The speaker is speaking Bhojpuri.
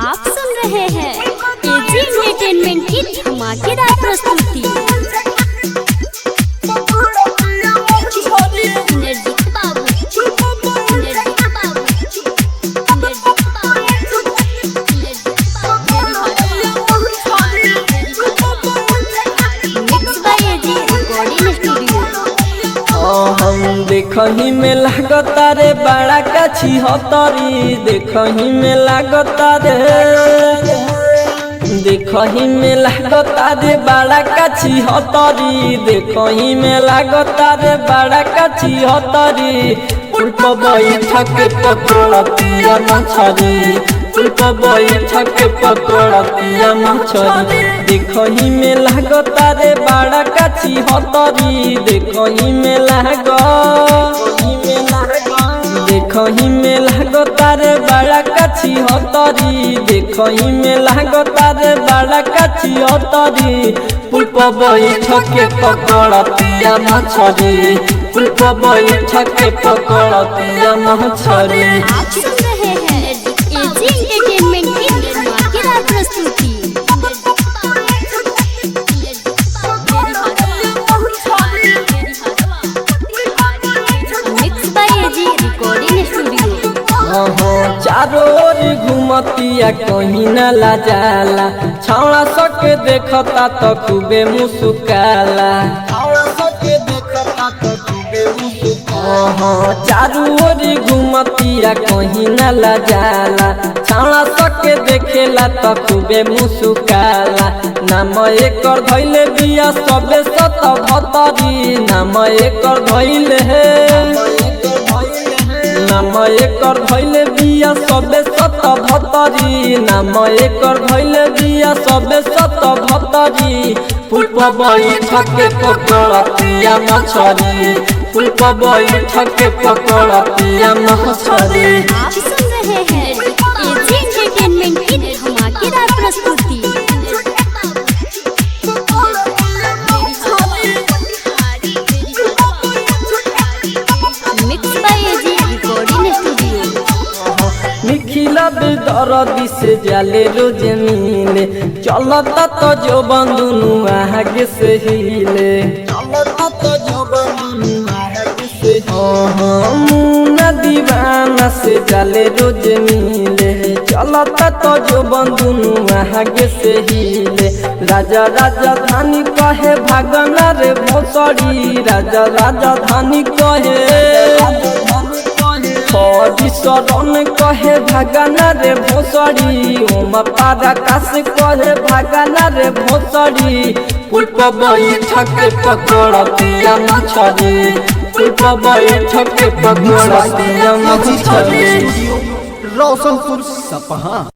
आप सुन रहे हैं एजी एंटरटेनमेंट की धमाकेदार प्रस्तुति। हम देखही में लागता रे बड़ा काछी हतरी, देखही में लागता रे, देखही में लागता रे बड़ा काछी हतरी, देखही में लागता रे बड़ा काछी हतरी। उल्प बैठक पकड़तिया मछरी, उल्प बैठक पकड़तिया मछरी। देखही में लागता रे बड़ा काछी हतरी, देखही में देखही में लागता रे बड़ा काछी हतरी, देखही में लागता रे बड़ा काछी हतरी। उल्प बैठक पकड़तिया मछरी, उल्प बैठक पकड़तिया मछरी। आप सुन रहे हैं एजी एंटरटेनमेंट की धमाकेदार प्रस्तुति। Mix by AG recording studio. चारों ओर घूमतिया कहीं न ला जाला, छावड़ा सके देखता तो खूबे मुस्काला, चारों ओर घूमतिया कहीं न ला जाला, छावड़ा सके देखेला तो खूबे मुस्काला। नाम एकर धैले बिया सबे सत भतरी, नाम एकर धैले है, नाम एकर धैले बिया सबे सत भतरी, नाम एकर धैले बिया सबे सत भतरी। पुष्प बैठक पकड़तिया मछरी, पुष्प बैठक पकड़तिया मछरी। आप सुन रहे हैं एजी एंटरटेनमेंट की धमाकेदार प्रस्तुति। Mix by AG recording studio. निखिला दरदी से जाले रोज मिले, चलता तो जो बंधुनु आगे से हिले, चलता तो जो बंधुनु आगे से मुन्ना दीवाना से जाले रोज मिले, चलता तो जो बंधुनु आगे से हिले। राजा राजधानी कहे भागना रे भोसड़ी, राजा राजधानी कहे शरण कहे भागना रे भोसड़ी, ओम पारा काश कहे भागना रे भोसड़ी। पुष्प बैठक पकड़तिया मछरी, पुष्प बैठक पकड़तिया मछरी। रोशनपुर सपहा।